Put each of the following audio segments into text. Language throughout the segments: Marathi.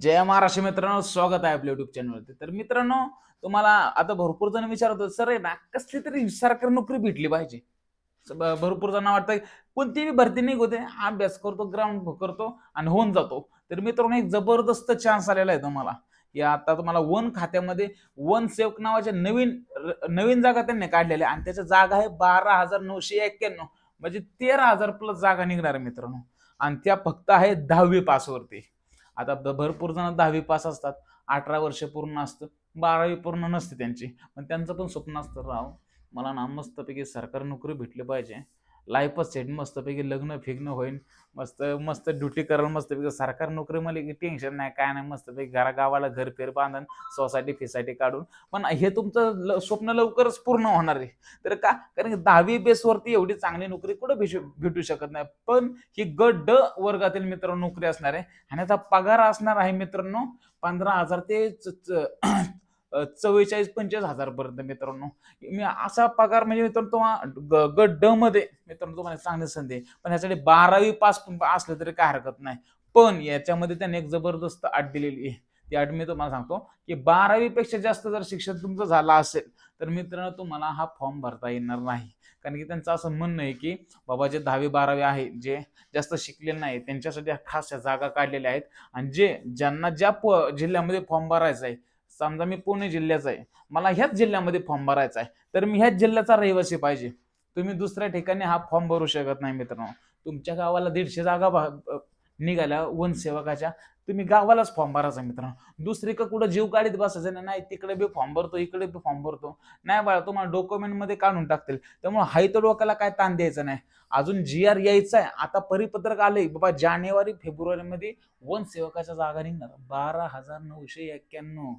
जय महाराष्ट्र मित्रांनो, स्वागत आहे आपल्या युट्यूब चॅनलवरती। तर मित्रांनो, तुम्हाला आता भरपूर जण विचारत होते, सर आहे ना कसली तरी सरकारी नोकरी भेटली पाहिजे। भरपूर जण वाटतं कोणतीही भरती नाही होते, अभ्यास करतो, ग्राउंड करतो आणि होऊन जातो। तर मित्रांनो, एक जबरदस्त चान्स आलेला आहे तुम्हाला। या आता तुम्हाला वन खात्यामध्ये वन सेवक नावाच्या नवीन नवीन जागा त्यांनी काढलेल्या आणि त्याच्या जागा आहे 12,991, म्हणजे 13,000 प्लस जागा निघणार आहे मित्रांनो। आणि त्या फक्त आहे 10वी पास वरती। आता भरपूर जण 10वी पास असतात, 18 वर्ष पूर्ण असतं, 12वी पूर्ण नसते त्यांची, पण त्यांचं पण स्वप्न असतं, राव मला ना मस्तपैकी सरकारी नोकरी भेटली पाहिजे, लाईफच सेट, मस्तपैकी लग्न फिग्न होईल, मस्त मस्त ड्युटी कराल, मस्तपैकी सरकारी नोकरी मध्ये टेन्शन नाही, काय नाही, मस्तपैकी गावाला घर फेर बांधून सोसायटी फिसायटी काढून। पण हे तुमचं स्वप्न लवकरच पूर्ण होणार आहे। तर का? कारण 10वी बेसवरती एवढी चांगली नोकरी कुठे भेटू शकत नाही। पण ही गट ड वर्गातील मित्रांनो नोकरी असणार आहे आणि त्याचा पगार असणार आहे मित्रांनो 15,000 ते 44-45,000 पर्यंत मित्रांनो। मी असा पगार म्हणजे मित्रांनो गट ड मध्ये मित्रांनो तुम्हाला चांगली संधी आहे, पण ह्यासाठी 12वी पास असलं तरी काय हरकत नाही। पण याच्यामध्ये त्याने एक जबरदस्त अट दिलेली आहे। ती अट मी तुम्हाला सांगतो की 12वी पेक्षा जास्त जर शिक्षण तुमचं झालं असेल तर मित्रांनो तुम्हाला हा फॉर्म भरता येणार नाही। कारण की त्यांचं असं म्हणणं आहे की बाबा जे 10वी 12वी आहे, जे जास्त शिकलेले नाही, त्यांच्यासाठी खास जागा काढलेल्या आहेत। आणि ज्यांना ज्या जिल्ह्यामध्ये फॉर्म भरायचा आहे, समजा मी पुणे जिल्ह्याचा आहे, मला ह्याच जिल्ह्यामध्ये फॉर्म भरायचा आहे, तर मी ह्याच जिल्ह्याचा रहिवासी पाहिजे। तुम्ही दुसऱ्या ठिकाणी हा फॉर्म भरू शकत नाही मित्रांनो। तुमच्या गावाला 150 जागा निघाल्या वनसेवकाच्या, तुम्ही गावालाच फॉर्म भरायचा मित्रांनो। दुसरीकडे कुठं जीव काढीत बसायचं नाही, तिकडे बी फॉर्म भरतो, इकडे बी फॉर्म भरतो, नाही बाळा, तुम्हाला डॉक्युमेंट मध्ये काढून टाकतील। त्यामुळे हाय तर डोक्याला काय ताण द्यायचं नाही। अजून GR यायचा आहे, आता परिपत्रक आलंय बाबा, जानेवारी फेब्रुवारी मध्ये वनसेवकाच्या जागा निघणार 12,991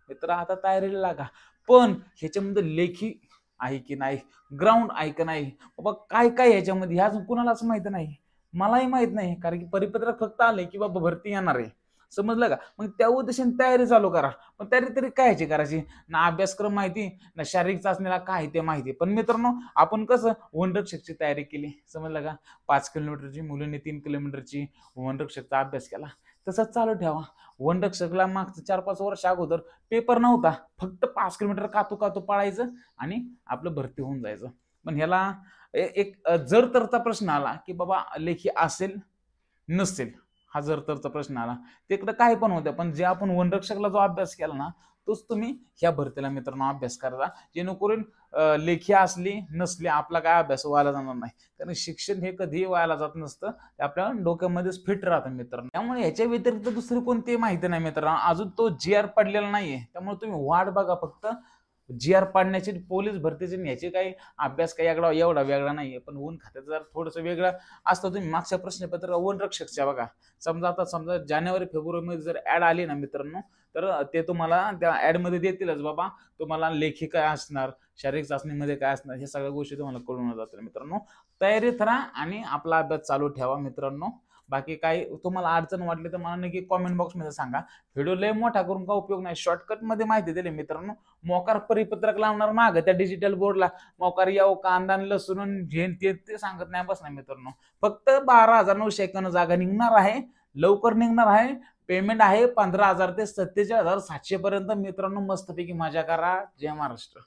मित्र, आता तयारीला लागा। पण ह्याच्यामध्ये लेखी आहे की नाही, ग्राउंड आहे की नाही, बाबा काय काय ह्याच्यामध्ये ह्या कुणालाच माहित नाही, मलाही माहित नाही। कारण की परिपत्रक फक्त आले की बाबा भरती येणार आहे, समजलं का? मग त्या उद्देशाने तयारी चालू करा। पण तयारी तरी कायची करायची, ना अभ्यासक्रम माहिती, ना शारीरिक चाचणीला काय ते माहिती। पण मित्रांनो, आपण कसं वनरक्षकची तयारी केली, समजलं का? 5 किलोमीटरची, मुलींनी 3 किलोमीटरची वनरक्षकचा अभ्यास केला, तसंच चालू ठेवा। वनरक्षकला मागचं 4-5 वर्ष अगोदर पेपर नव्हता, फक्त 5 किलोमीटर कातू कातू पळायचं आणि आपलं भरती होऊन जायचं। पण ह्याला एक जर तरचा प्रश्न आला की बाबा लेखी असेल नसेल, हा जर तरचा प्रश्न आला, तिकडे काय पण होतं, पण जे आपण वनरक्षकला जो अभ्यास केला ना, तोच तुम्ही ह्या भरतीला मित्रांनो अभ्यास करा, जेणेकरून लेखी असली नसली आपला काय अभ्यास व्हायला जाणार नाही। कारण शिक्षण हे कधीही व्हायला जात नसतं, ते आपल्या डोक्यामध्येच फिट राहतं मित्रांनो। त्यामुळे याच्या व्यतिरिक्त दुसरी कोणतीही माहिती नाही मित्रांनो, अजून तो GR पडलेला नाहीये, त्यामुळे तुम्ही वाट बघा फक्त। GR पाडण्याची, पोलीस भरतीची याची काही अभ्यास काही एवढा वेगळा नाहीये। पण वन खात्याचं जर थोडंसं वेगळं असतं, तुम्ही मागच्या प्रश्नपत्र वनरक्षकच्या बघा, समजा जानेवारी फेब्रुवारी मध्ये जर ऍड आली ना मित्रांनो, तर ते तुम्हाला त्या ऍड मध्ये देतीलच बाबा, तुम्हाला लेखी काय असणार, शारीरिक चाचणीमध्ये काय असणार, हे सगळ्या गोष्टी तुम्हाला कळून जातील मित्रांनो। तयारीत राहा आणि आपला अभ्यास चालू ठेवा मित्रांनो। बाकी काही तुम्हाला अडचण वाटली तर मला नक्की कॉमेंट बॉक्स मध्ये सांगा। व्हिडिओ लय मोठा करून का उपयोग नाही, शॉर्टकट मध्ये माहिती दिली मित्रांनो। मोकार परिपत्रक लावणार माग त्या डिजिटल बोर्डला, मोकार याव कांदा लसूण झेन ते सांगत नाही बसणार मित्रांनो। फक्त 12,991 जागा निघणार आहे, लवकर निघणार आहे। पेमेंट आहे 15,000 ते 47,700 पर्यंत मित्रांनो। मस्तपैकी मजा करा। जय महाराष्ट्र।